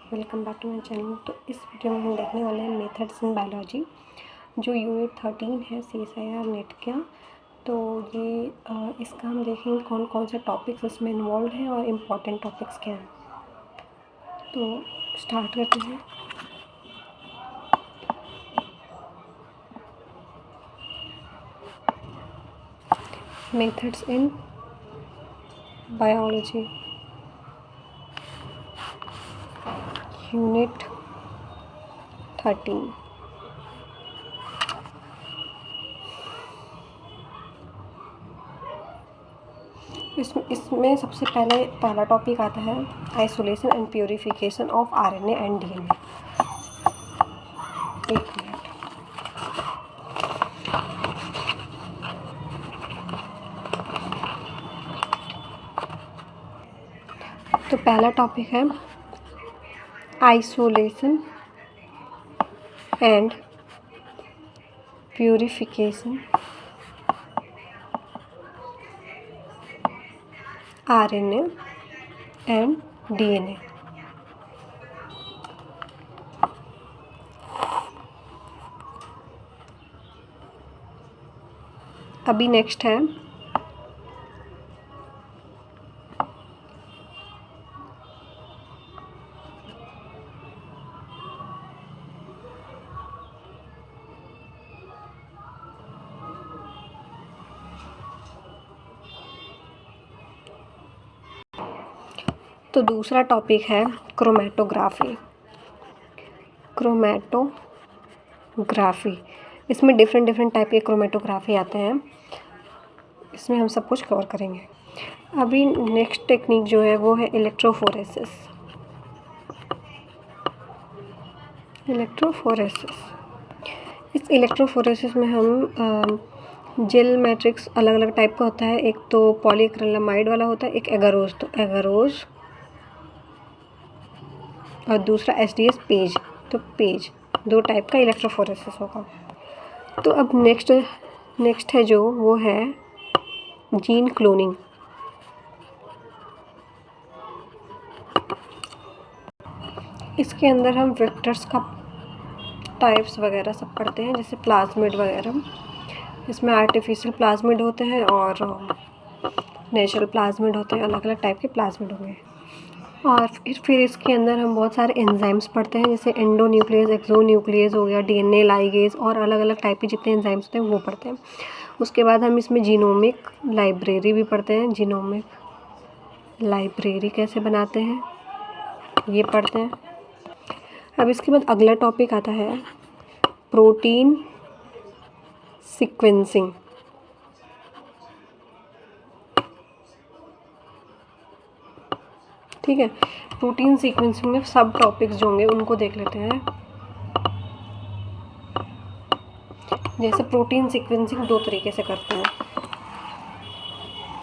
Welcome back to my channel. तो इस video में हम देखने वाले हैं मेथड्स इन बायोलॉजी, जो यूनिट 13 है CSIR नेट का। तो ये इसका हम देखेंगे कौन कौन से टॉपिक्स इसमें इन्वॉल्व हैं और इम्पॉर्टेंट टॉपिक्स क्या हैं। तो स्टार्ट करते हैं। Methods in biology unit 13। इसमें सबसे पहला टॉपिक आता है isolation and purification of RNA and DNA। एक मिनट। तो पहला टॉपिक है isolation and purification RNA and DNA। अभी नेक्स्ट है तो दूसरा टॉपिक है क्रोमेटोग्राफी। क्रोमेटोग्राफी इसमें डिफरेंट टाइप के क्रोमेटोग्राफी आते हैं। इसमें हम सब कुछ कवर करेंगे। अभी नेक्स्ट टेक्निक जो है वो है इलेक्ट्रोफोरेसिस। इस इलेक्ट्रोफोरेसिस में हम जेल मैट्रिक्स अलग अलग टाइप का होता है। एक तो पॉलीक्रिलामाइड वाला होता है, एक एगारोज। तो एगारोज और दूसरा SDS पेज। तो पेज दो टाइप का इलेक्ट्रोफोरेसिस होगा। तो अब नेक्स्ट है जो वो है जीन क्लोनिंग। इसके अंदर हम वेक्टर्स का टाइप्स वगैरह सब पढ़ते हैं, जैसे प्लाज्मिड वगैरह। इसमें आर्टिफिशियल प्लाज्मिड होते हैं और नेचुरल प्लाज्मिड होते हैं। अलग अलग टाइप के प्लाज्मिड होंगे। और फिर इसके अंदर हम बहुत सारे एंजाइम्स पढ़ते हैं, जैसे एंडोन्यूक्लियस, एक्सोन्यूक्लियस हो गया, DNA लाइगेज और अलग अलग टाइप के जितने एंजाइम्स होते हैं वो पढ़ते हैं। उसके बाद हम इसमें जीनोमिक लाइब्रेरी भी पढ़ते हैं। जीनोमिक लाइब्रेरी कैसे बनाते हैं ये पढ़ते हैं। अब इसके बाद अगला टॉपिक आता है प्रोटीन सीक्वेंसिंग। ठीक है, प्रोटीन सीक्वेंसिंग में सब टॉपिक्स जो होंगे उनको देख लेते हैं। जैसे प्रोटीन सीक्वेंसिंग दो तरीके से करते हैं।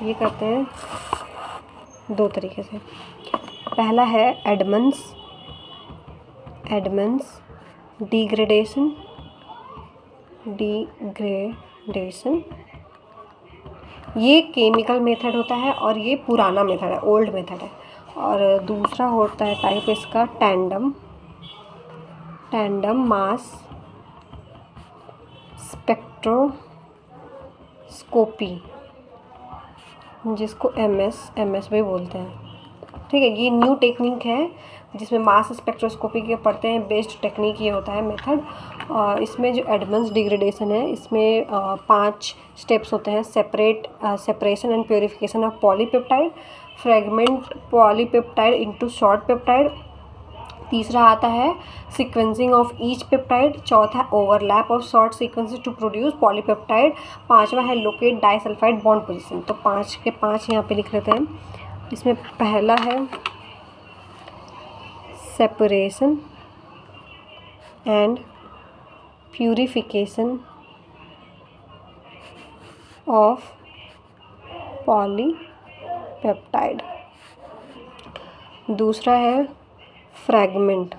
ये करते हैं दो तरीके से। पहला है एडमंड्स डिग्रेडेशन। ये केमिकल मेथड होता है और ये पुराना मेथड है, ओल्ड मेथड है। और दूसरा होता है टाइप इसका टैंडम मास स्पेक्ट्रोस्कोपी, जिसको MS भी बोलते हैं। ठीक है, ये न्यू टेक्निक है जिसमें मास स्पेक्ट्रोस्कोपी के पढ़ते हैं। बेस्ड टेक्निक ये होता है मेथड। और इसमें जो एडवांस डिग्रेडेशन है, इसमें 5 स्टेप्स होते हैं। Separation and purification of polypeptide, fragment polypeptide into short peptide. तीसरा आता है सीक्वेंसिंग ऑफ ईच पेप्टाइड। चौथा overlap of short sequences to produce polypeptide. पांचवा है लोकेट डाइसल्फाइड बॉन्ड पोजीशन। तो 5 के 5 यहाँ पे लिख लेते हैं। इसमें पहला है separation and purification of polypeptide. दूसरा है फ्रैगमेंट।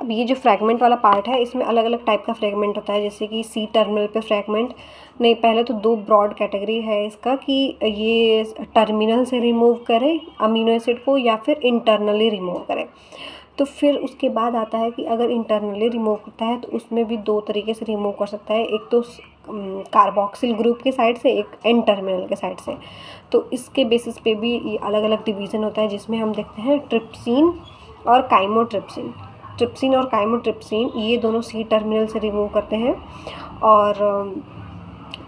अब ये जो फ्रैगमेंट वाला पार्ट है इसमें अलग अलग टाइप का फ्रैगमेंट होता है, जैसे कि सी टर्मिनल पे फ्रैगमेंट। नहीं, पहले तो दो ब्रॉड कैटेगरी है इसका कि ये टर्मिनल से रिमूव करे अमीनो एसिड को या फिर इंटरनली रिमूव करे। तो फिर उसके बाद आता है कि अगर इंटरनली रिमूव करता है तो उसमें भी दो तरीके से रिमूव कर सकता है, एक तो कार्बोक्सिल ग्रुप के साइड से, एक एन टर्मिनल के साइड से। तो इसके बेसिस पे भी ये अलग अलग डिवीज़न होता है, जिसमें हम देखते हैं ट्रिप्सिन और काइमोट्रिप्सिन। ट्रिप्सिन और काइमोट्रिप्सिन ये दोनों सी टर्मिनल से रिमूव करते हैं, और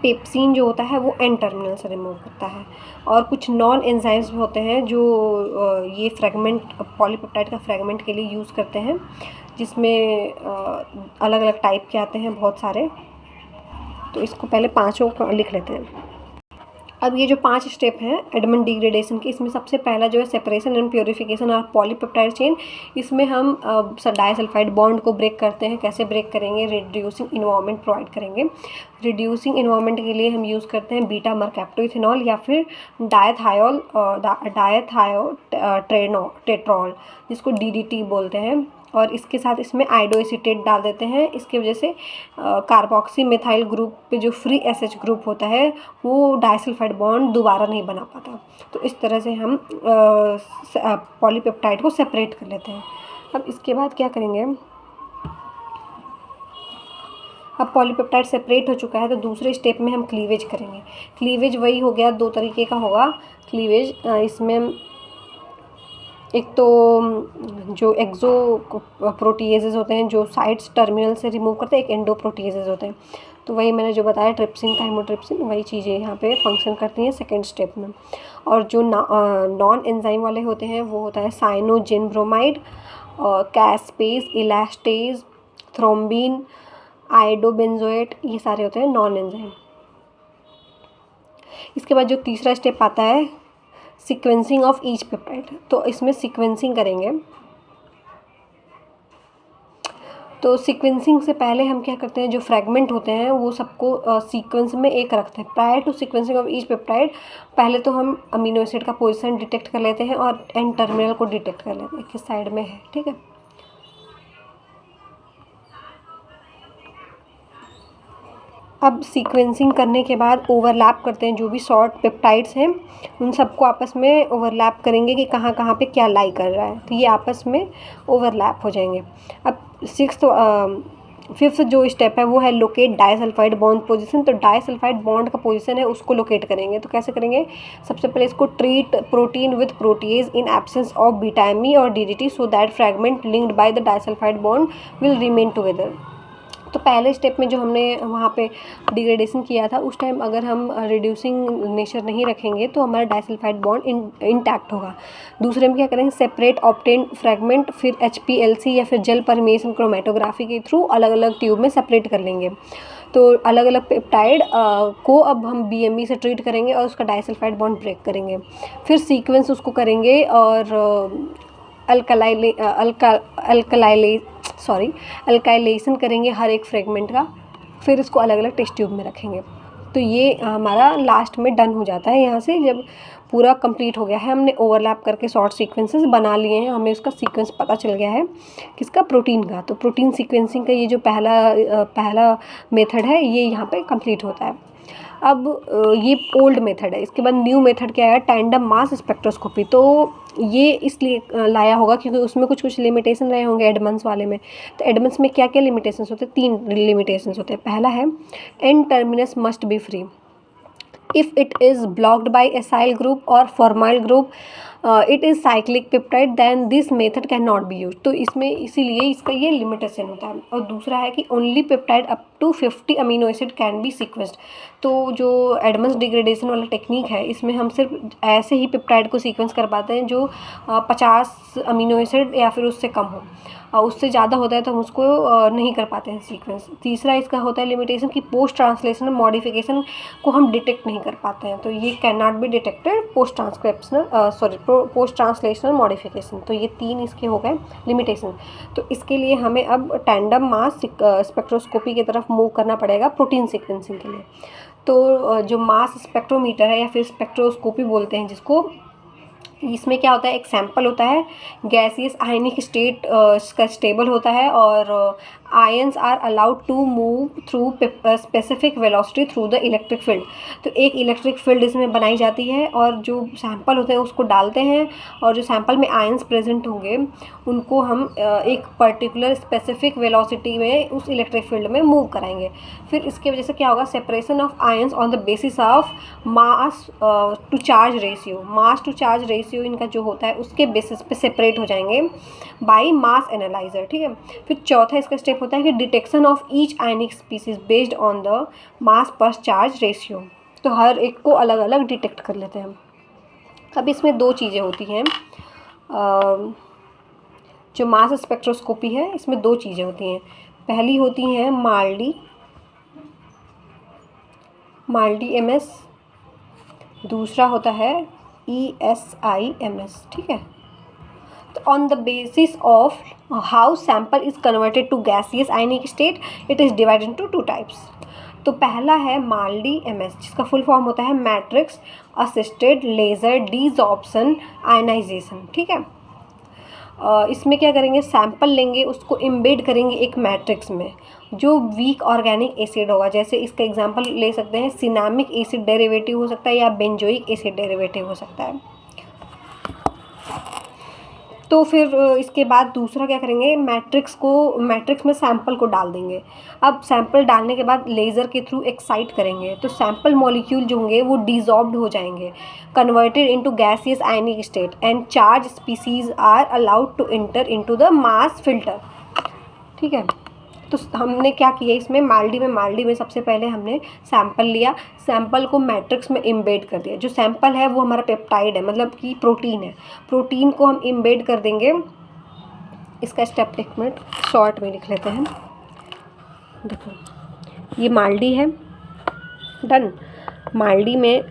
पेप्सिन जो होता है वो एन टर्मिनल से रिमूव करता है। और कुछ नॉन एंजाइम्स भी होते हैं जो ये फ्रैगमेंट पॉलीपेप्टाइड का फ्रैगमेंट के लिए यूज़ करते हैं, जिसमें अलग अलग टाइप के आते हैं बहुत सारे। तो इसको पहले पाँचों को लिख लेते हैं। अब ये जो 5 स्टेप हैं एडमंड डिग्रेडेशन के, इसमें सबसे पहला जो है separation and purification of polypeptide chain. इसमें हम डाइसल्फाइड बॉन्ड को ब्रेक करते हैं। कैसे ब्रेक करेंगे? रिड्यूसिंग इन्वायरमेंट प्रोवाइड करेंगे। रिड्यूसिंग इन्वायरमेंट के लिए हम यूज़ करते हैं बीटा मरकैप्टोइथेनॉल या फिर टेट्रॉल, जिसको DDT बोलते हैं। और इसके साथ इसमें आयोडोएसीटेट डाल देते हैं। इसकी वजह से कार्बोक्सी मिथाइल ग्रुप पे जो फ्री SH ग्रुप होता है वो डाइसल्फाइड बॉन्ड दोबारा नहीं बना पाता। तो इस तरह से हम पॉलीपेप्टाइड को सेपरेट कर लेते हैं। अब इसके बाद क्या करेंगे? अब पॉलीपेप्टाइड सेपरेट हो चुका है तो दूसरे स्टेप में हम क्लीवेज करेंगे। क्लीवेज वही हो गया, 2 तरीके का होगा क्लीवेज। इसमें एक तो जो एक्सो प्रोटीएजेस होते हैं जो साइड्स टर्मिनल से रिमूव करते हैं, एक एंडो प्रोटीएजेस होते हैं। तो वही मैंने जो बताया ट्रिप्सिन काइमोट्रिप्सिन, वही चीज़ें यहाँ पे फंक्शन करती हैं सेकेंड स्टेप में। और जो नॉन एंजाइम वाले होते हैं वो होता है साइनोजिन ब्रोमाइड, कैस्पेज, इलास्टेज, थ्रोम्बिन, आइडोबेंजोएट, ये सारे होते हैं नॉन एंजाइम। इसके बाद जो तीसरा स्टेप आता है सीक्वेंसिंग ऑफ ईच पेप्टाइड, तो इसमें सीक्वेंसिंग करेंगे। तो सीक्वेंसिंग से पहले हम क्या करते हैं, जो फ्रैगमेंट होते हैं वो सबको सीक्वेंस में एक रखते हैं। Prior to sequencing of each peptide पहले तो हम अमीनो एसिड का पोजीशन डिटेक्ट कर लेते हैं और एन टर्मिनल को डिटेक्ट कर लेते हैं किस साइड में है, ठीक है। अब सीक्वेंसिंग करने के बाद ओवरलैप करते हैं, जो भी शॉर्ट पेप्टाइड्स हैं उन सबको आपस में ओवरलैप करेंगे कि कहाँ कहाँ पे क्या लाई कर रहा है, तो ये आपस में ओवरलैप हो जाएंगे। अब फिफ्थ जो स्टेप है वो है लोकेट डाइसल्फाइड बॉन्ड पोजीशन। तो डाइसल्फाइड बॉन्ड का पोजीशन है उसको लोकेट करेंगे। तो कैसे करेंगे? सबसे पहले इसको treat protein with proteases in absence of beta-Amy और DDT so that fragment linked by the disulphide bond will remain together. तो पहले स्टेप में जो हमने वहाँ पे डिग्रेडेशन किया था उस टाइम अगर हम रिड्यूसिंग नेचर नहीं रखेंगे तो हमारा डाइसल्फाइड बॉन्ड इंटैक्ट होगा। दूसरे में क्या करेंगे? सेपरेट ऑब्टेन फ्रैगमेंट, फिर HPLC या फिर जेल परमेशन क्रोमेटोग्राफी के थ्रू अलग अलग ट्यूब में सेपरेट कर लेंगे। तो अलग अलग पेप्टाइड को अब हम BME से ट्रीट करेंगे और उसका डाइसल्फाइड बॉन्ड ब्रेक करेंगे। फिर सीक्वेंस उसको करेंगे और अल्काइलेशन करेंगे हर एक फ्रेगमेंट का, फिर इसको अलग अलग टेस्ट ट्यूब में रखेंगे। तो ये हमारा लास्ट में डन हो जाता है। यहाँ से जब पूरा कंप्लीट हो गया है, हमने ओवरलैप करके शॉर्ट सीक्वेंसेस बना लिए हैं, हमें उसका सीक्वेंस पता चल गया है किसका? प्रोटीन का। तो प्रोटीन सीक्वेंसिंग का ये जो पहला मेथड है ये यहाँ पे कंप्लीट होता है। अब ये ओल्ड मेथड है। इसके बाद न्यू मेथड क्या है? Tandem mass spectroscopy. तो ये इसलिए लाया होगा क्योंकि उसमें कुछ लिमिटेशन रहे होंगे एडमंड्स वाले में। तो एडमंड्स में क्या क्या लिमिटेशंस होते हैं? 3 लिमिटेशंस होते हैं। पहला है N terminus must be free if it is blocked by acyl group or formyl group, it is cyclic peptide, then this method cannot be used। तो इसमें इसीलिए इसका ये लिमिटेशन होता है। और दूसरा है कि only peptide up to 50 amino acid can be sequenced. तो जो एडमंड्स डिग्रेडेशन वाला टेक्निक है इसमें हम सिर्फ ऐसे ही पेप्टाइड को सीक्वेंस कर पाते हैं जो 50 अमीनो एसिड या फिर उससे कम हो, और उससे ज़्यादा होता है तो हम उसको नहीं कर पाते हैं सीक्वेंस। तीसरा इसका होता है लिमिटेशन कि पोस्ट ट्रांसलेशनल मॉडिफिकेशन को हम डिटेक्ट नहीं कर पाते हैं। तो ये can not be detected post translational modification. तो ये 3 इसके हो गए लिमिटेशन। तो इसके लिए हमें अब टैंडम मास स्पेक्ट्रोस्कोपी की तरफ मूव करना पड़ेगा प्रोटीन सीक्वेंसिंग के लिए। तो जो मास स्पेक्ट्रोमीटर है या फिर स्पेक्ट्रोस्कोपी बोलते हैं जिसको, इसमें क्या होता है, एक सैंपल होता है, गैसियस आयनिक स्टेट का स्टेबल होता है और ions are allowed to move through specific velocity through the electric field. तो एक इलेक्ट्रिक फील्ड इसमें बनाई जाती है और जो सैंपल होते हैं उसको डालते हैं और जो सैंपल में आयंस प्रेजेंट होंगे उनको हम एक पर्टिकुलर स्पेसिफिक वेलोसिटी में उस इलेक्ट्रिक फील्ड में मूव कराएंगे। फिर इसके वजह से क्या होगा, separation of ions on the basis of mass to charge ratio. Mass to charge ratio इनका जो होता है उसके बेसिस पे सेपरेट हो जाएंगे बाय मास एनालाइजर। ठीक है। फिर चौथा इसका स्टेप होता है कि detection of each ionic species based on the mass पर चार्ज रेशियो। तो हर एक को अलग अलग डिटेक्ट कर लेते हैं। अब इसमें दो चीज़ें होती हैं, जो मास स्पेक्ट्रोस्कोपी है इसमें दो चीज़ें होती हैं। पहली होती है माल्डी एमएस, दूसरा होता है ESIMS। ठीक है। तो on the basis of how sample is converted to gaseous ionic state it is divided into two types. तो पहला है माल्डी एमएस, जिसका फुल फॉर्म होता है matrix assisted laser desorption ionisation. ठीक है। इसमें क्या करेंगे, सैंपल लेंगे, उसको एम्बेड करेंगे एक मैट्रिक्स में जो वीक ऑर्गेनिक एसिड होगा। जैसे इसका एग्जांपल ले सकते हैं, सिनामिक एसिड डेरिवेटिव हो सकता है या बेंजोइक एसिड डेरिवेटिव हो सकता है। तो फिर इसके बाद दूसरा क्या करेंगे, मैट्रिक्स में सैंपल को डाल देंगे। अब सैंपल डालने के बाद लेज़र के थ्रू एक्साइट करेंगे तो सैंपल मॉलिक्यूल जो होंगे वो डिसॉल्व्ड हो जाएंगे, converted into gaseous ionic state and charge species are allowed to enter into the mass filter. ठीक है। तो हमने क्या किया, इसमें माल्डी में सबसे पहले हमने सैंपल लिया, सैंपल को मैट्रिक्स में एम्बेड कर दिया। जो सैंपल है वो हमारा पेप्टाइड है, मतलब कि प्रोटीन है। प्रोटीन को हम एम्बेड कर देंगे। इसका स्टेप एक मिनट शॉर्ट में लिख लेते हैं। देखो ये माल्डी है, डन। माल्डी में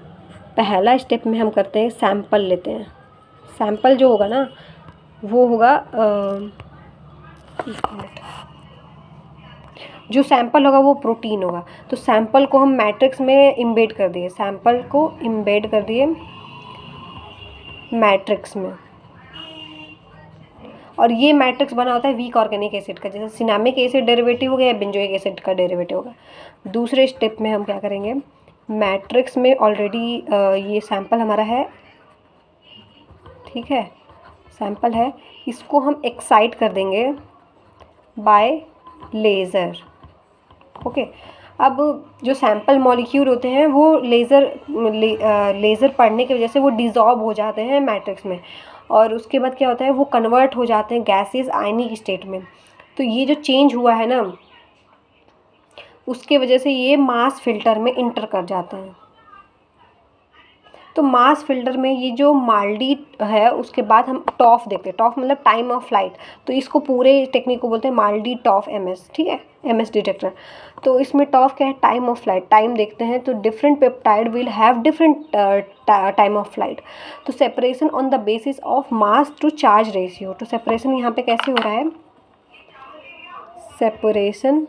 पहला स्टेप में हम करते हैं, सैंपल लेते हैं। सैंपल जो होगा ना वो होगा एक मिनट, जो सैंपल होगा वो प्रोटीन होगा। तो सैंपल को हम मैट्रिक्स में एम्बेड कर दिए, सैंपल को एम्बेड कर दिए मैट्रिक्स में, और ये मैट्रिक्स बना होता है वीक ऑर्गेनिक एसिड का, जैसे सिनामिक एसिड डेरिवेटिव हो गया या बेंजोइक एसिड का डेरिवेटिव होगा। दूसरे स्टेप में हम क्या करेंगे, मैट्रिक्स में ऑलरेडी ये सैंपल हमारा है, ठीक है, सैंपल है, इसको हम एक्साइट कर देंगे बाय लेज़र। ओके। अब जो सैंपल मॉलिक्यूल होते हैं वो लेज़र पढ़ने की वजह से वो डिसॉल्व हो जाते हैं मैट्रिक्स में, और उसके बाद क्या होता है वो कन्वर्ट हो जाते हैं गैसियस आयनिक स्टेट में। तो ये जो चेंज हुआ है ना उसके वजह से ये मास फिल्टर में इंटर कर जाते हैं। तो मास फिल्टर में ये जो माल्डी है उसके बाद हम टॉफ देखते हैं। टॉफ मतलब टाइम ऑफ फ्लाइट, तो इसको पूरे टेक्निक को बोलते हैं माल्डी टॉफ एमएस। ठीक है, एमएस डिटेक्टर। तो इसमें टॉफ क्या है, टाइम ऑफ फ्लाइट, टाइम देखते हैं। तो different peptide will have different time of flight. तो separation on the basis of mass to charge ratio. तो सेपरेशन यहाँ पे कैसे हो रहा है, separation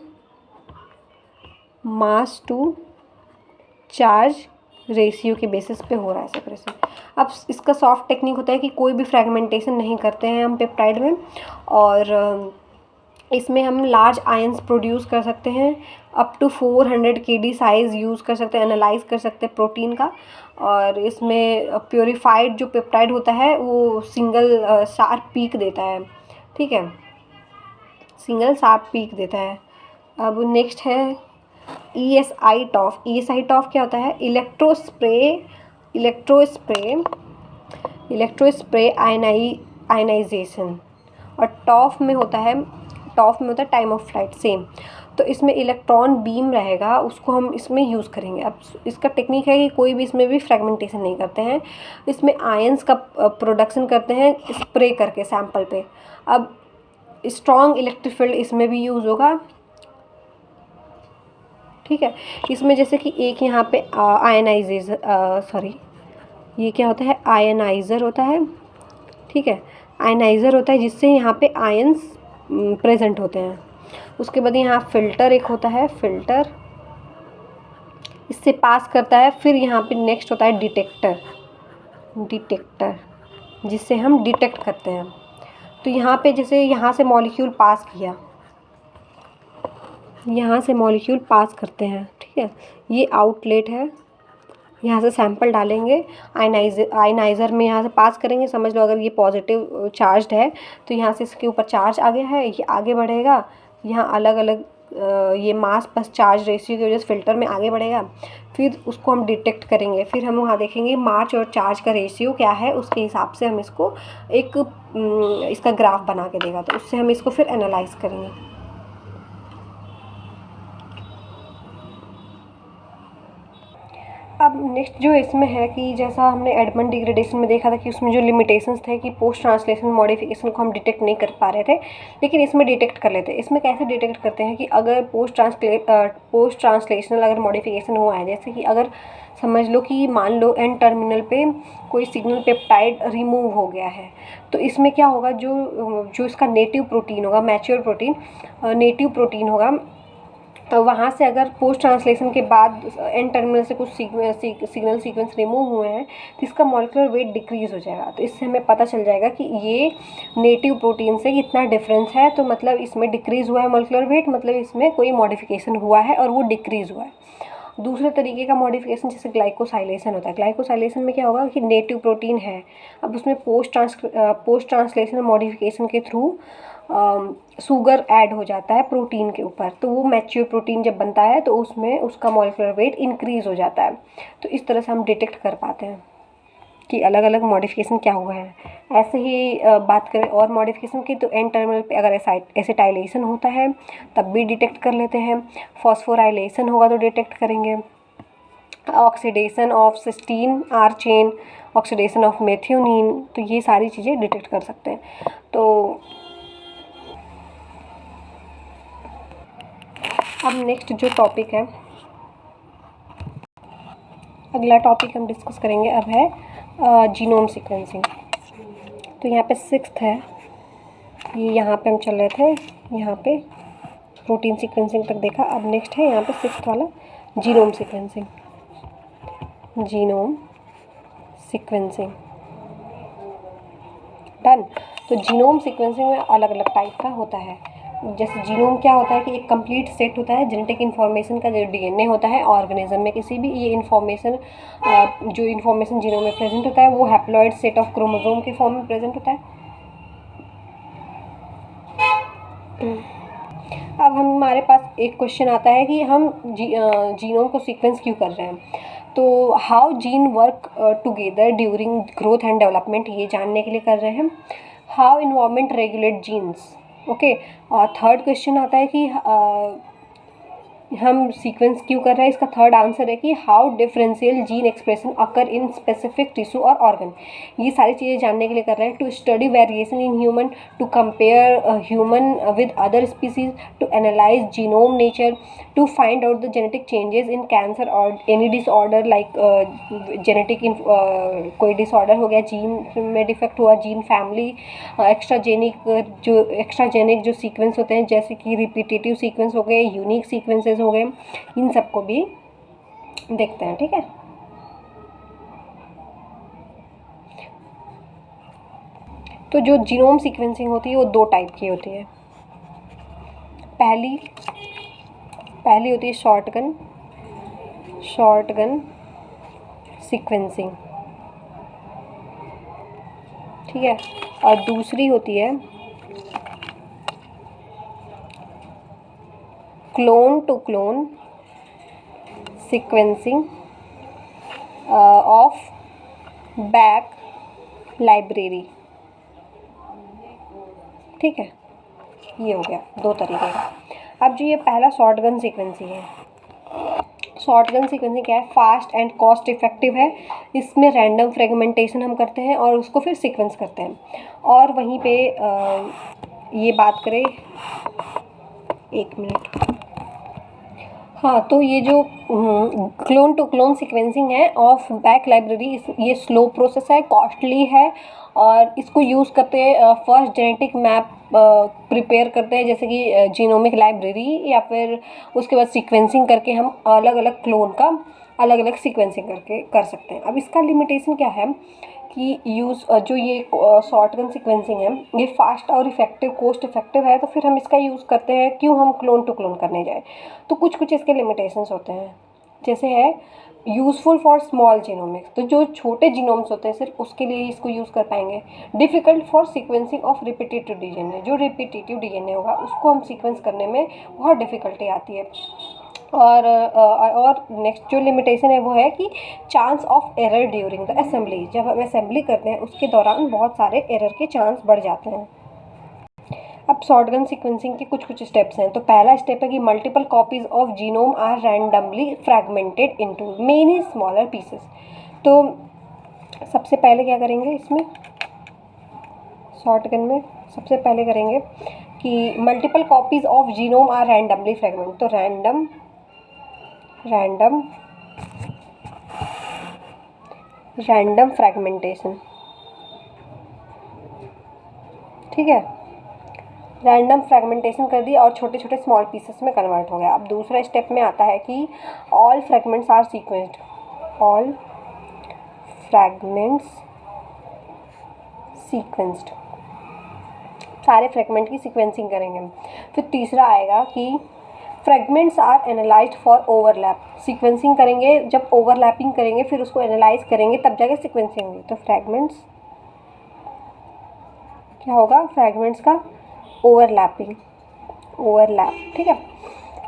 mass to charge ratio के बेसिस पे हो रहा है सेपरेशन। अब इसका सॉफ्ट टेक्निक होता है कि कोई भी फ्रेगमेंटेशन नहीं करते हैं हम पेप्टाइड में, और इसमें हम लार्ज आयंस प्रोड्यूस कर सकते हैं, up to 400 kD size use कर सकते हैं, एनालाइज कर सकते हैं प्रोटीन का। और इसमें प्योरीफाइड जो पेप्टाइड होता है वो सिंगल शार्प पीक देता है। ठीक है, सिंगल शार्प पीक देता है। अब नेक्स्ट है ESI टॉफ। ESI टॉफ क्या होता है, इलेक्ट्रो स्प्रे आयनाइजेशन। और टॉफ में होता है टाइम ऑफ फ्लाइट सेम। तो इसमें इलेक्ट्रॉन बीम रहेगा, उसको हम इसमें यूज़ करेंगे। अब इसका टेक्निक है कि कोई भी इसमें भी फ्रेगमेंटेशन नहीं करते हैं, इसमें आयंस का प्रोडक्शन करते हैं स्प्रे करके सैंपल पे। अब स्ट्रॉन्ग इलेक्ट्रिक फील्ड इसमें भी यूज़ होगा। ठीक है, इसमें जैसे कि एक यहाँ पे ये क्या होता है, आयनाइज़र होता है। ठीक है, आयनाइज़र होता है जिससे यहाँ पे आयंस प्रेजेंट होते हैं। उसके बाद यहाँ फ़िल्टर एक होता है, फ़िल्टर इससे पास करता है। फिर यहाँ पे नेक्स्ट होता है डिटेक्टर। जिससे हम डिटेक्ट करते हैं। तो यहाँ पे जैसे यहाँ से मॉलिक्यूल पास किया, यहाँ से मॉलिक्यूल पास करते हैं, ठीक है, ये आउटलेट है, यहाँ से सैंपल डालेंगे, आयनाइज़र में यहाँ से पास करेंगे। समझ लो अगर ये पॉजिटिव चार्ज्ड है तो यहाँ से इसके ऊपर चार्ज आ गया है, ये आगे बढ़ेगा, यहाँ अलग अलग ये मास प्लस चार्ज रेशियो की वजह से फिल्टर में आगे बढ़ेगा, फिर उसको हम डिटेक्ट करेंगे, फिर हम वहाँ देखेंगे मास और चार्ज का रेशियो क्या है, उसके हिसाब से हम इसको एक इसका ग्राफ बना के देगा, तो उससे हम इसको फिर एनालाइज करेंगे। अब नेक्स्ट जो इसमें है कि जैसा हमने एडमंड डिग्रेडेशन में देखा था कि उसमें जो लिमिटेशंस थे कि पोस्ट ट्रांसलेशन मॉडिफिकेशन को हम डिटेक्ट नहीं कर पा रहे थे, लेकिन इसमें डिटेक्ट कर लेते हैं। इसमें कैसे डिटेक्ट करते हैं कि अगर पोस्ट ट्रांसलेशनल अगर मॉडिफिकेशन हुआ है, जैसे कि अगर समझ लो कि मान लो एन टर्मिनल पे कोई सिग्नल पेप्टाइड रिमूव हो गया है, तो इसमें क्या होगा, जो इसका नेटिव प्रोटीन होगा, मैच्योर प्रोटीन, नेटिव प्रोटीन होगा, तो वहाँ से अगर पोस्ट ट्रांसलेशन के बाद एन टर्मिनल से कुछ सिग्नल सीक्वेंस रिमूव हुए हैं तो इसका मॉलिक्यूलर वेट डिक्रीज़ हो जाएगा। तो इससे हमें पता चल जाएगा कि ये नेटिव प्रोटीन से कितना डिफरेंस है, तो मतलब इसमें डिक्रीज़ हुआ है मॉलिक्यूलर वेट, मतलब इसमें कोई मॉडिफिकेशन हुआ है और वो डिक्रीज़ हुआ है। दूसरे तरीके का मॉडिफिकेशन जैसे ग्लाइकोसाइलेशन होता है। ग्लाइकोसाइलेशन में क्या होगा कि नेटिव प्रोटीन है, अब उसमें पोस्ट ट्रांसलेशन मॉडिफिकेशन के थ्रू शुगर ऐड हो जाता है प्रोटीन के ऊपर, तो वो मैच्योर प्रोटीन जब बनता है तो उसमें उसका मॉलिक्यूलर वेट इंक्रीज़ हो जाता है। तो इस तरह से हम डिटेक्ट कर पाते हैं कि अलग अलग मॉडिफिकेशन क्या हुआ है। ऐसे ही बात करें और मॉडिफिकेशन की, तो एन टर्मिनल पे अगर एसिटाइलेशन होता है तब भी डिटेक्ट कर लेते हैं, फॉस्फोराइलेशन होगा तो डिटेक्ट करेंगे, oxidation of cysteine or chain, oxidation of methionine, तो ये सारी चीज़ें डिटेक्ट कर सकते हैं। तो अब नेक्स्ट जो टॉपिक है, अगला टॉपिक हम डिस्कस करेंगे अब है जीनोम सीक्वेंसिंग। तो यहाँ पे 6th है, ये यहाँ पे हम चल रहे थे, यहाँ पे प्रोटीन सीक्वेंसिंग तक देखा, अब नेक्स्ट है यहाँ पे 6th वाला genome sequencing. Genome sequencing done. तो जीनोम सीक्वेंसिंग में अलग अलग टाइप का होता है। जैसे जीनोम क्या होता है कि एक कंप्लीट सेट होता है जेनेटिक इन्फॉर्मेशन का, जो डीएनए होता है ऑर्गेनिज्म में किसी भी, ये इन्फॉर्मेशन जो इन्फॉर्मेशन जीनोम में प्रेजेंट होता है वो हैप्लॉइड सेट ऑफ क्रोमोसोम के फॉर्म में प्रेजेंट होता है। अब हमारे पास एक क्वेश्चन आता है कि हम जीनोम को सीक्वेंस क्यों कर रहे हैं, तो how gene work together during growth and development, ये जानने के लिए कर रहे हैं। How environment regulate genes, okay. और थर्ड क्वेश्चन आता है कि हम सीक्वेंस क्यों कर रहे हैं, इसका थर्ड आंसर है कि how differential gene expression occur in specific tissue और ऑर्गन। ये सारी चीज़ें जानने के लिए कर रहे हैं। To study variation in human, to compare human with other species, to analyse genome nature, to find out the genetic changes in cancer और एनी डिसऑर्डर लाइक जेनेटिक कोई डिसऑर्डर हो गया, जीन में डिफेक्ट हुआ, जीन फैमिली, एक्स्ट्राजेनिक जो sequence होते हैं जैसे कि रिपीटेटिव सीक्वेंस हो गए, यूनिक सीक्वेंसेस हो गए, इन सबको भी देखते हैं, ठीक है। तो जो जीनोम सीक्वेंसिंग होती है वो 2 टाइप की होती है। पहली होती है शॉर्टगन सीक्वेंसिंग, ठीक है, और दूसरी होती है clone to clone sequencing of BAC library, ठीक है। ये हो गया 2 तरीके का। अब जो ये पहला शॉर्टगन सीक्वेंसिंग है, शॉर्टगन सीक्वेंसिंग क्या है, फास्ट एंड कॉस्ट इफेक्टिव है। इसमें रैंडम फ्रेगमेंटेशन हम करते हैं और उसको फिर सीक्वेंस करते हैं। और वहीं पे ये बात करें, 1 मिनट, हाँ, तो ये जो क्लोन टू क्लोन सीक्वेंसिंग है ऑफ बैक लाइब्रेरी, ये स्लो प्रोसेस है, कॉस्टली है, और इसको यूज़ करते हैं फर्स्ट जेनेटिक मैप प्रिपेयर करते हैं, जैसे कि जीनोमिक लाइब्रेरी, या फिर उसके बाद सीक्वेंसिंग करके हम अलग अलग क्लोन का अलग अलग सीक्वेंसिंग करके कर सकते हैं। अब इसका लिमिटेशन क्या है कि जो ये शॉटगन सीक्वेंसिंग है ये फास्ट और इफेक्टिव, कॉस्ट इफेक्टिव है, तो फिर हम इसका यूज़ करते हैं, क्यों हम क्लोन टू क्लोन करने जाए। तो कुछ कुछ इसके लिमिटेशंस होते हैं, जैसे है यूज़फुल फॉर स्मॉल जीनोमिक्स, तो जो छोटे जीनोम्स होते हैं सिर्फ उसके लिए इसको यूज़ कर पाएंगे। Difficult for sequencing of repetitive DNA, जो रिपीटेटिव डीएनए होगा उसको हम सीक्वेंस करने में बहुत डिफ़िकल्टी आती है। और नेक्स्ट जो लिमिटेशन है वो है कि chance of error during the assembly, जब हम असेंबली करते हैं उसके दौरान बहुत सारे एरर के चांस बढ़ जाते हैं। अब शॉटगन सीक्वेंसिंग के कुछ कुछ स्टेप्स हैं। तो पहला स्टेप है कि multiple copies of genome are randomly fragmented into many smaller pieces. तो सबसे पहले क्या करेंगे इसमें, शॉटगन में सबसे पहले करेंगे कि multiple copies of genome are randomly fragment, तो रैंडम फ्रैगमेंटेशन, ठीक है, रैंडम फ्रैगमेंटेशन कर दिया और छोटे छोटे स्मॉल पीसेस में कन्वर्ट हो गया। अब दूसरा स्टेप में आता है कि all fragments are sequenced, all fragments sequenced, सारे फ्रैगमेंट की सीक्वेंसिंग करेंगे। फिर तीसरा आएगा कि fragments are analysed for overlap, sequencing करेंगे, जब ओवरलैपिंग करेंगे फिर उसको एनालाइज करेंगे तब जाके सीक्वेंसिंग होगी। तो फ्रैगमेंट्स क्या होगा, फ्रैगमेंट्स का ओवरलैप, ठीक है।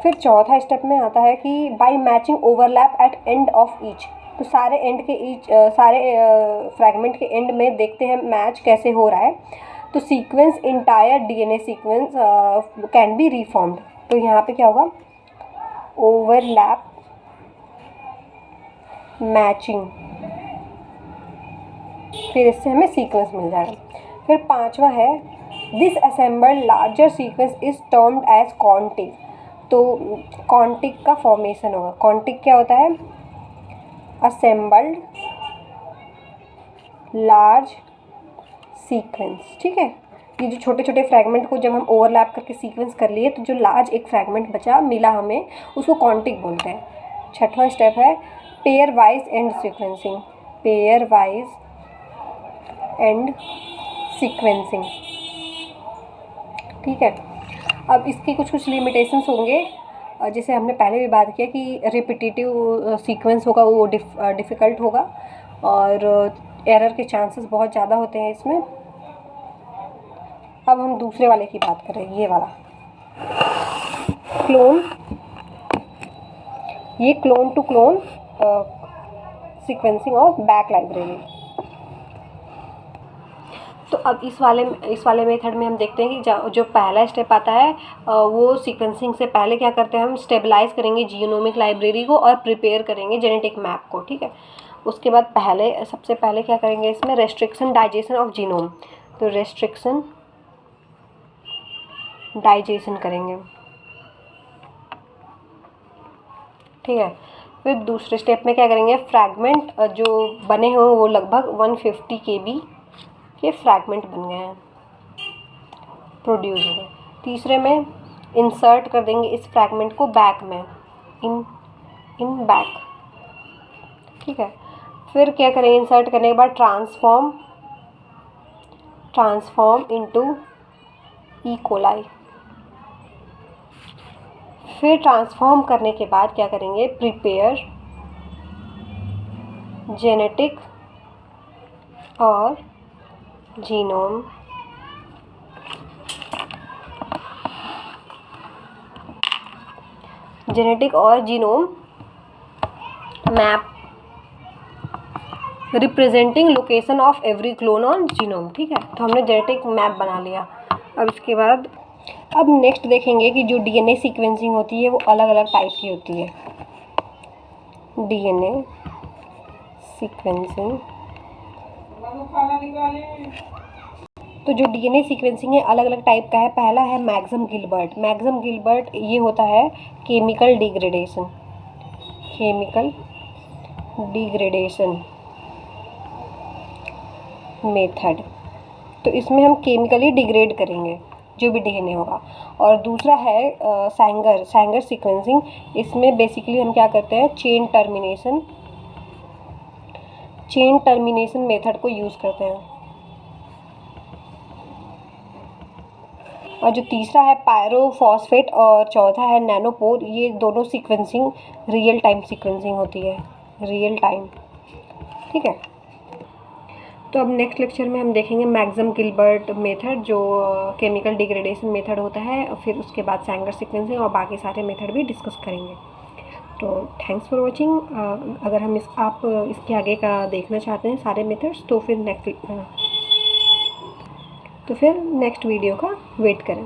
फिर चौथा स्टेप में आता है कि by matching overlap at end of each, तो सारे फ्रैगमेंट के एंड में देखते हैं मैच कैसे हो रहा है। तो sequence entire DNA sequence can be reformed, तो यहाँ पे क्या होगा, ओवरलैप मैचिंग, फिर इससे हमें सीक्वेंस मिल जाएगा। फिर पांचवा है this assembled larger sequence is termed as contig, तो कॉन्टिग का फॉर्मेशन होगा। कॉन्टिग क्या होता है, असेंबल्ड लार्ज सीक्वेंस, ठीक है। ये जो छोटे छोटे फ्रैगमेंट को जब हम ओवरलैप करके सीक्वेंस कर लिए तो जो लार्ज एक फ्रैगमेंट बचा मिला हमें, उसको कॉन्टिग बोलते हैं। छठवां स्टेप है pair wise and sequencing, pair wise and sequencing, ठीक है। अब इसके कुछ कुछ लिमिटेशंस होंगे, जैसे हमने पहले भी बात किया कि रिपीटेटिव सीक्वेंस होगा वो डिफ़िकल्ट होगा और एरर के चांसेस बहुत ज़्यादा होते हैं इसमें। अब हम दूसरे वाले की बात करें, ये वाला क्लोन, ये clone to clone sequencing of BAC library. तो अब इस वाले मेथड में हम देखते हैं कि जो पहला स्टेप आता है वो सीक्वेंसिंग से पहले क्या करते हैं, हम स्टेबलाइज करेंगे जीनोमिक लाइब्रेरी को और प्रिपेयर करेंगे जेनेटिक मैप को, ठीक है। उसके बाद सबसे पहले क्या करेंगे इसमें, रेस्ट्रिक्शन डाइजेशन ऑफ जीनोम, तो रेस्ट्रिक्शन डाइजेशन करेंगे, ठीक है। फिर दूसरे स्टेप में क्या करेंगे, फ्रैगमेंट जो बने हुए वो लगभग 150 KB के फ्रैगमेंट बन गए हैं, प्रोड्यूस हो गए। तीसरे में इंसर्ट कर देंगे इस फ्रैगमेंट को बैक में, इन बैक, ठीक है। फिर क्या करेंगे, इंसर्ट करने के बाद ट्रांसफॉर्म इनटू ई कोलाई। फिर ट्रांसफॉर्म करने के बाद क्या करेंगे, प्रिपेयर जेनेटिक और genome map representing location of every clone on genome, ठीक है। तो हमने जेनेटिक मैप बना लिया। अब इसके बाद अब नेक्स्ट देखेंगे कि जो डीएनए सीक्वेंसिंग होती है वो अलग अलग टाइप की होती है। डीएनए सीक्वेंसिंग, तो जो डीएनए सीक्वेंसिंग है अलग अलग टाइप का है। पहला है मैक्सम गिलबर्ट। मैक्सम गिलबर्ट ये होता है केमिकल डिग्रेडेशन मेथड, तो इसमें हम केमिकली डिग्रेड करेंगे जो भी डीएनए होगा। और दूसरा है सैंगर सीक्वेंसिंग। इसमें बेसिकली हम क्या करते हैं, चेन चेन टर्मिनेशन मेथड को यूज़ करते हैं। और जो तीसरा है पायरोफॉस्फेट और चौथा है नैनोपोर, ये दोनों सीक्वेंसिंग रियल टाइम सीक्वेंसिंग होती है, रियल टाइम। ठीक है, तो अब नेक्स्ट लेक्चर में हम देखेंगे मैक्सम गिलबर्ट मेथड, जो केमिकल डिग्रेडेशन मेथड होता है, और फिर उसके बाद सैंगर सीक्वेंसिंग और बाकी सारे मेथड भी डिस्कस करेंगे। तो थैंक्स फॉर वॉचिंग। अगर हम आप इसके आगे का देखना चाहते हैं सारे मेथड्स, तो फिर नेक्स्ट वीडियो का वेट करें।